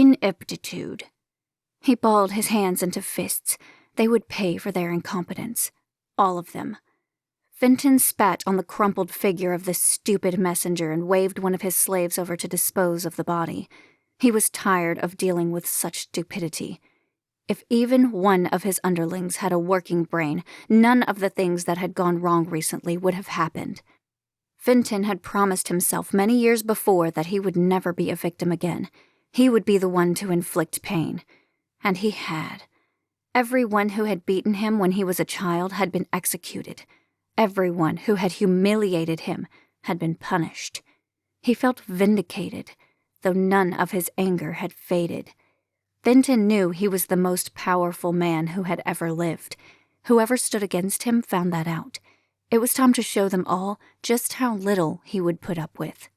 Ineptitude. He balled his hands into fists. They would pay for their incompetence. All of them. Fenton spat on the crumpled figure of the stupid messenger and waved one of his slaves over to dispose of the body. He was tired of dealing with such stupidity. If even one of his underlings had a working brain, none of the things that had gone wrong recently would have happened. Fenton had promised himself many years before that he would never be a victim again. He would be the one to inflict pain. And he had. Everyone who had beaten him when he was a child had been executed. Everyone who had humiliated him had been punished. He felt vindicated, though none of his anger had faded. Fenton knew he was the most powerful man who had ever lived. Whoever stood against him found that out. It was time to show them all just how little he would put up with.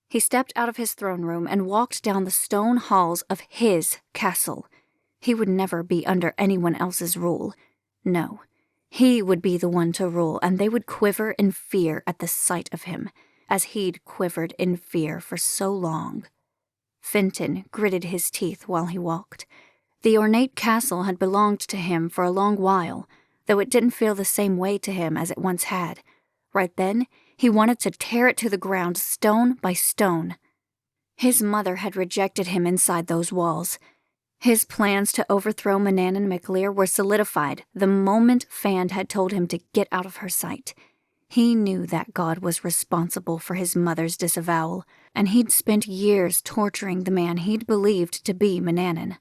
He stepped out of his throne room and walked down the stone halls of his castle. He would never be under anyone else's rule. No, he would be the one to rule, and they would quiver in fear at the sight of him, as he'd quivered in fear for so long. Fenton gritted his teeth while he walked. The ornate castle had belonged to him for a long while, though it didn't feel the same way to him as it once had. Right then, he wanted to tear it to the ground stone by stone. His mother had rejected him inside those walls. His plans to overthrow Manannan McLear were solidified the moment Fand had told him to get out of her sight. He knew that God was responsible for his mother's disavowal, and he'd spent years torturing the man he'd believed to be Manannan.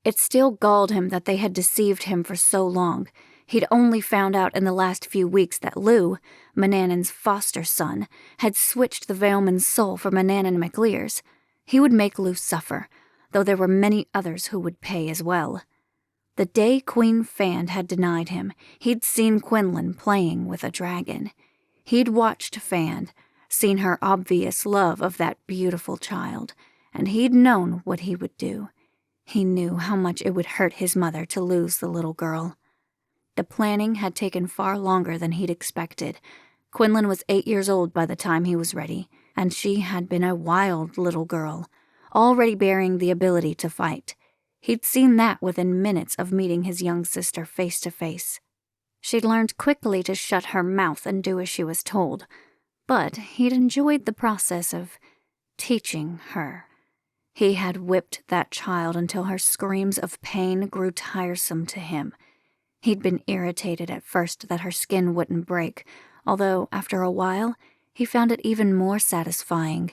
It still galled him that they had deceived him for so long. He'd only found out in the last few weeks that Lou, Manannan's foster son, had switched the Valeman's soul for Manannan McLear's. He would make Lou suffer, though there were many others who would pay as well. The day Queen Fand had denied him, he'd seen Quinlan playing with a dragon. He'd watched Fand, seen her obvious love of that beautiful child, and he'd known what he would do. He knew how much it would hurt his mother to lose the little girl. The planning had taken far longer than he'd expected. Quinlan was 8 years old by the time he was ready, and she had been a wild little girl, already bearing the ability to fight. He'd seen that within minutes of meeting his young sister face to face. She'd learned quickly to shut her mouth and do as she was told, but he'd enjoyed the process of teaching her. He had whipped that child until her screams of pain grew tiresome to him. He'd been irritated at first that her skin wouldn't break, although after a while he found it even more satisfying.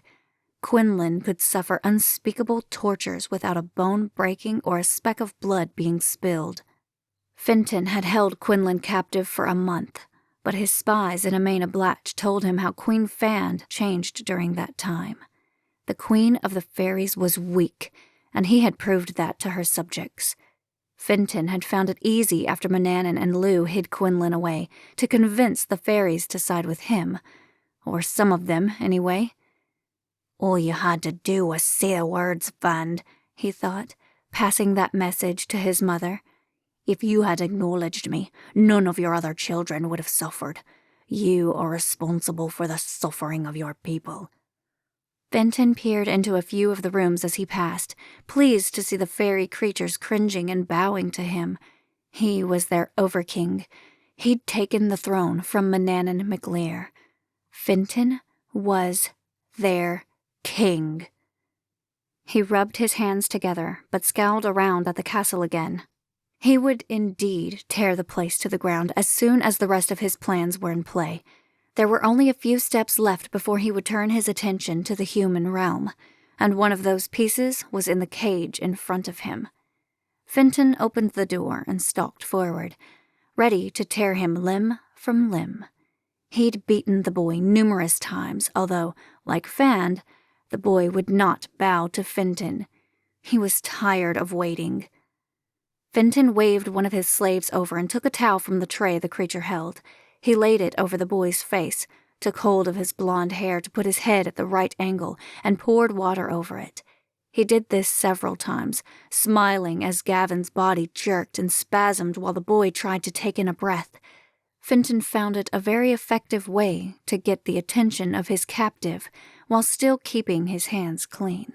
Quinlan could suffer unspeakable tortures without a bone breaking or a speck of blood being spilled. Fenton had held Quinlan captive for a month, but his spies in Amena Blatch told him how Queen Fand changed during that time. The Queen of the Fairies was weak, and he had proved that to her subjects. Fenton had found it easy after Manannan and Lou hid Quinlan away to convince the fairies to side with him, or some of them, anyway. All you had to do was say the words, Fand, he thought, passing that message to his mother. If you had acknowledged me, none of your other children would have suffered. You are responsible for the suffering of your people. Fenton peered into a few of the rooms as he passed, pleased to see the fairy creatures cringing and bowing to him. He was their overking. He'd taken the throne from Manannan McLear. Fenton was their king. He rubbed his hands together, but scowled around at the castle again. He would indeed tear the place to the ground as soon as the rest of his plans were in play. There were only a few steps left before he would turn his attention to the human realm, and one of those pieces was in the cage in front of him. Fenton opened the door and stalked forward, ready to tear him limb from limb. He'd beaten the boy numerous times, although, like Fand, the boy would not bow to Fenton. He was tired of waiting. Fenton waved one of his slaves over and took a towel from the tray the creature held. He laid it over the boy's face, took hold of his blonde hair to put his head at the right angle, and poured water over it. He did this several times, smiling as Gavin's body jerked and spasmed while the boy tried to take in a breath. Fenton found it a very effective way to get the attention of his captive while still keeping his hands clean.